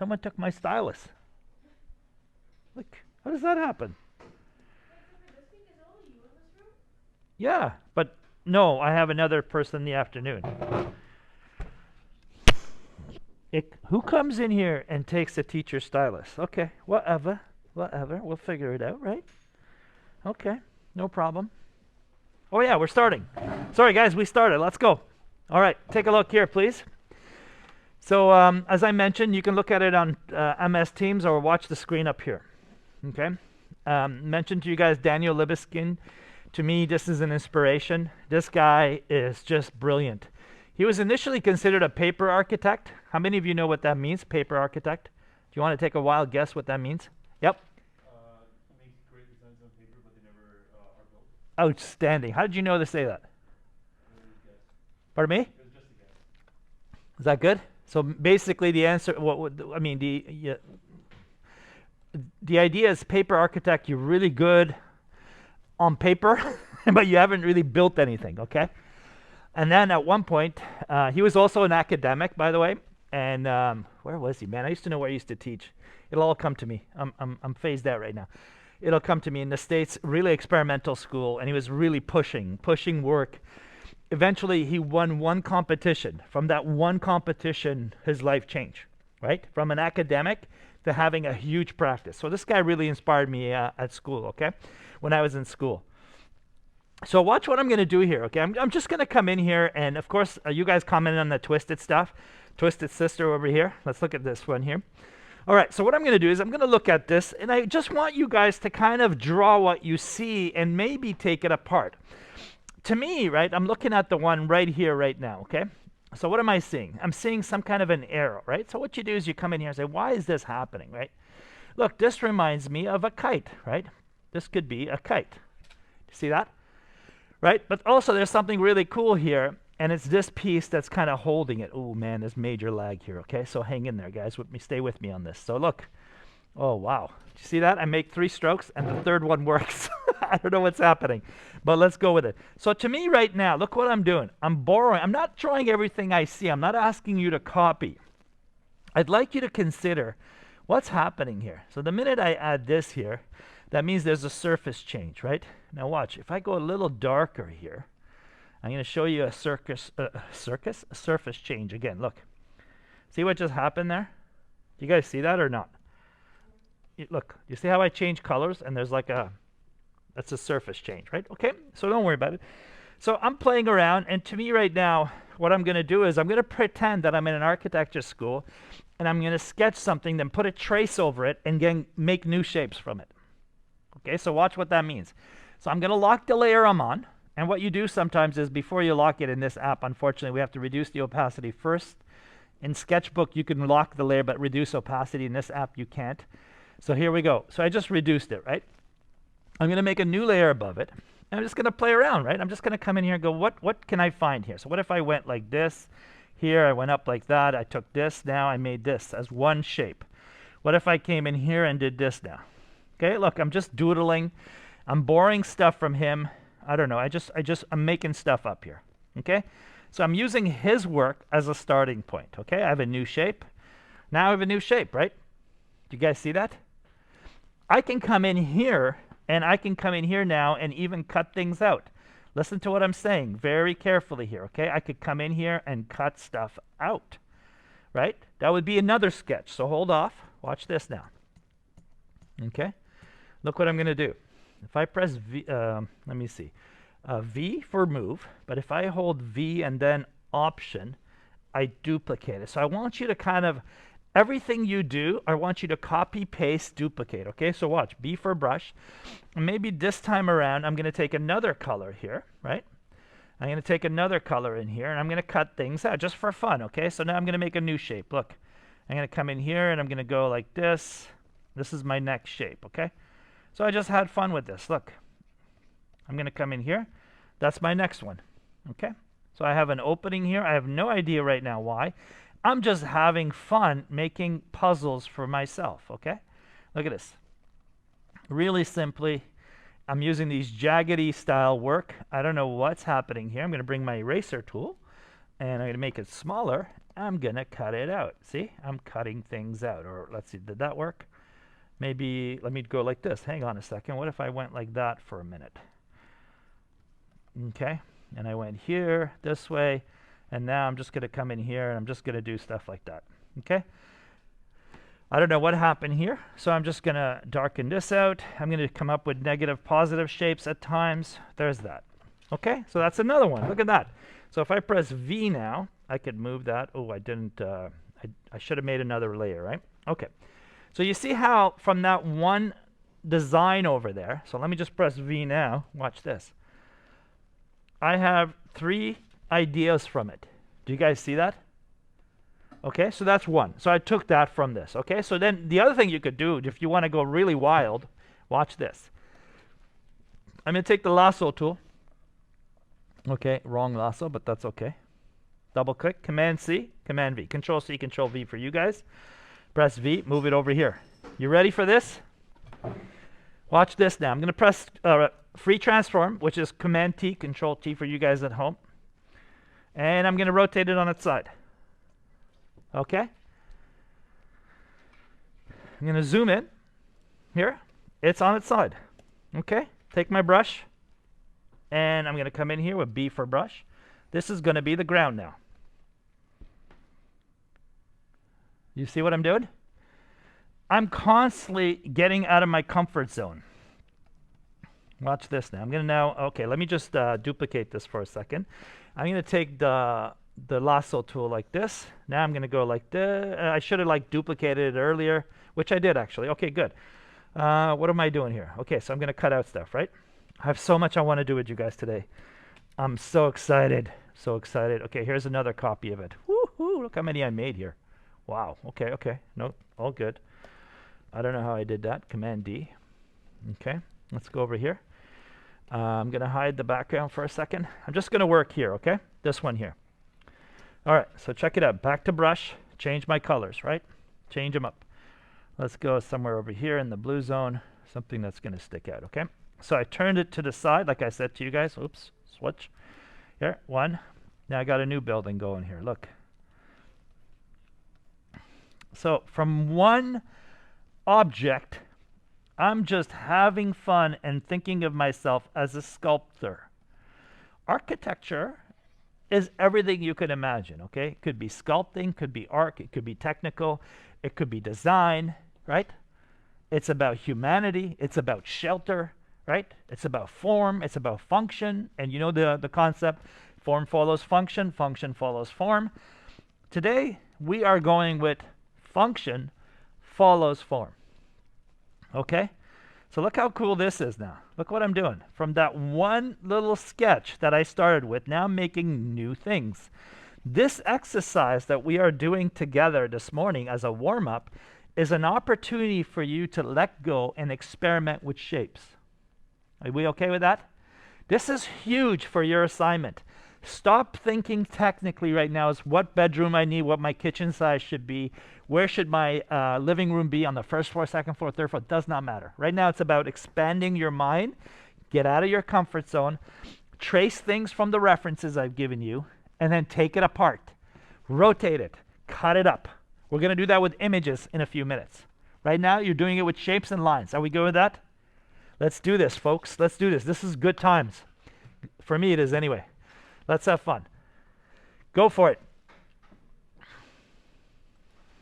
Someone took my stylus. Look, how does that happen? Yeah, but no, I have another person in the afternoon. Who comes in here and takes the teacher's stylus? Okay, whatever. We'll figure it out, right? Okay, no problem. Oh yeah, we're starting. Sorry guys, we started. Let's go. All right, take a look here, please. So as I mentioned, you can look at it on MS Teams or watch the screen up here. Okay. Mentioned to you guys Daniel Libeskin. To me, this is an inspiration. This guy is just brilliant. He was initially considered a paper architect. How many of you know what that means, paper architect? Do you want to take a wild guess what that means? Yep. He makes great designs on paper, but they never are built. Outstanding. How did you know to say that? Pardon me? It was just a guess. Is that good? So basically the answer, the idea is paper architect, you're really good on paper, but you haven't really built anything, okay? And then at one point, he was also an academic, by the way. And where was he, man? I used to know where he used to teach. It'll all come to me. I'm phased out right now. It'll come to me in the States, really experimental school, and he was really pushing work. Eventually, he won one competition. From that one competition, his life changed, right? From an academic to having a huge practice. So this guy really inspired me at school, okay? When I was in school. So watch what I'm going to do here, okay? I'm just going to come in here, and of course, you guys commented on the twisted stuff. Twisted sister over here. Let's look at this one here. All right, so what I'm going to do is I'm going to look at this, and I just want you guys to kind of draw what you see and maybe take it apart. To me, right, I'm looking at the one right here right now, okay? So what am I seeing? I'm seeing some kind of an arrow, right? So what you do is you come in here and say, why is this happening, right? Look, this reminds me of a kite, right? This could be a kite. See that? Right? But also there's something really cool here, and it's this piece that's kind of holding it. Oh man, there's major lag here, okay? So hang in there, guys. With me, stay with me on this. So look. Oh, wow. Did you see that? I make 3 strokes, and the third one works. I don't know what's happening, but let's go with it. So to me right now, look what I'm doing. I'm borrowing. I'm not drawing everything I see. I'm not asking you to copy. I'd like you to consider what's happening here. So the minute I add this here, that means there's a surface change, right? Now watch. If I go a little darker here, I'm going to show you a surface change again. Look. See what just happened there? Do you guys see that or not? Look, you see how I change colors, and there's like that's a surface change, right? Okay, so don't worry about it. So I'm playing around, and to me right now, what I'm going to do is I'm going to pretend that I'm in an architecture school, and I'm going to sketch something, then put a trace over it, and then make new shapes from it. Okay, so watch what that means. So I'm going to lock the layer I'm on, and what you do sometimes is before you lock it in this app, unfortunately, we have to reduce the opacity first. In Sketchbook, you can lock the layer but reduce opacity. In this app, you can't. So here we go. So I just reduced it, right? I'm going to make a new layer above it. And I'm just going to play around, right? I'm just going to come in here and go, what can I find here? So what if I went like this? Here, I went up like that. I took this. Now I made this as one shape. What if I came in here and did this now? Okay, look, I'm just doodling. I'm borrowing stuff from him. I don't know. I'm making stuff up here. Okay? So I'm using his work as a starting point. Okay? I have a new shape. Now I have a new shape, right? Do you guys see that? I can come in here, and I can come in here now and even cut things out. Listen to what I'm saying very carefully here, okay? I could come in here and cut stuff out, right? That would be another sketch. So hold off. Watch this now. Okay? Look what I'm going to do. If I press V, let me see. V for move, but if I hold V and then Option, I duplicate it. So I want you to kind of, everything you do, I want you to copy, paste, duplicate, okay? So watch, B for brush. And maybe this time around, I'm going to take another color here, right? I'm going to take another color in here, and I'm going to cut things out just for fun, okay? So now I'm going to make a new shape. Look, I'm going to come in here, and I'm going to go like this. This is my next shape, okay? So I just had fun with this. Look, I'm going to come in here. That's my next one, okay? So I have an opening here. I have no idea right now why. I'm just having fun making puzzles for myself, okay? Look at this. Really simply, I'm using these jaggedy style work. I don't know what's happening here. I'm going to bring my eraser tool, and I'm going to make it smaller, I'm going to cut it out. See, I'm cutting things out. Or let's see, did that work? Maybe let me go like this. Hang on a second. What if I went like that for a minute? Okay, and I went here this way, and now I'm just going to come in here and I'm just going to do stuff like that. Okay, I don't know what happened here, so I'm just going to darken this out. I'm going to come up with negative positive shapes at times. There's that. Okay, so that's another one. Look at that. So if I press V now, I could move that. Oh, I didn't. I should have made another layer, right? Okay, so you see how from that one design over there, so let me just press V now. Watch this. I have 3 ideas from it. Do you guys see that? Okay, so that's one. So I took that from this. Okay, so then the other thing you could do if you want to go really wild, watch this. I'm going to take the lasso tool. Okay, wrong lasso, but that's okay. Double click, Command C, Command V. Control C, Control V for you guys. Press V, move it over here. You ready for this? Watch this now. I'm going to press free transform, which is Command T, Control T for you guys at home. And I'm going to rotate it on its side. Okay? I'm going to zoom in. Here. It's on its side. Okay? Take my brush. And I'm going to come in here with B for brush. This is going to be the ground now. You see what I'm doing? I'm constantly getting out of my comfort zone. Watch this now. I'm going to now, okay, let me just duplicate this for a second. I'm going to take the lasso tool like this. Now I'm going to go like this. I should have like duplicated it earlier, which I did actually. Okay, good. What am I doing here? Okay, so I'm going to cut out stuff, right? I have so much I want to do with you guys today. I'm so excited. So excited. Okay, here's another copy of it. Woohoo, look how many I made here. Wow, okay, okay. No, all good. I don't know how I did that. Command D. Okay, let's go over here. I'm going to hide the background for a second. I'm just going to work here, okay? This one here. All right, so check it out. Back to brush. Change my colors, right? Change them up. Let's go somewhere over here in the blue zone. Something that's going to stick out, okay? So I turned it to the side, like I said to you guys. Oops, switch. Here, one. Now I got a new building going here. Look. So from one object, I'm just having fun and thinking of myself as a sculptor. Architecture is everything you could imagine, okay? It could be sculpting, could be art, it could be technical, it could be design, right? It's about humanity, it's about shelter, right? It's about form, it's about function, and you know the concept, form follows function, function follows form. Today, we are going with function follows form. Okay? So look how cool this is now. Look what I'm doing. From that one little sketch that I started with, now I'm making new things. This exercise that we are doing together this morning as a warm-up is an opportunity for you to let go and experiment with shapes. Are we okay with that? This is huge for your assignment. Stop thinking technically right now as what bedroom I need, what my kitchen size should be, where should my living room be on the first floor, second floor, third floor. It does not matter. Right now it's about expanding your mind, get out of your comfort zone, trace things from the references I've given you, and then take it apart. Rotate it, cut it up. We're going to do that with images in a few minutes. Right now you're doing it with shapes and lines. Are we good with that? Let's do this, folks. Let's do this. This is good times. For me it is anyway. Let's have fun. Go for it.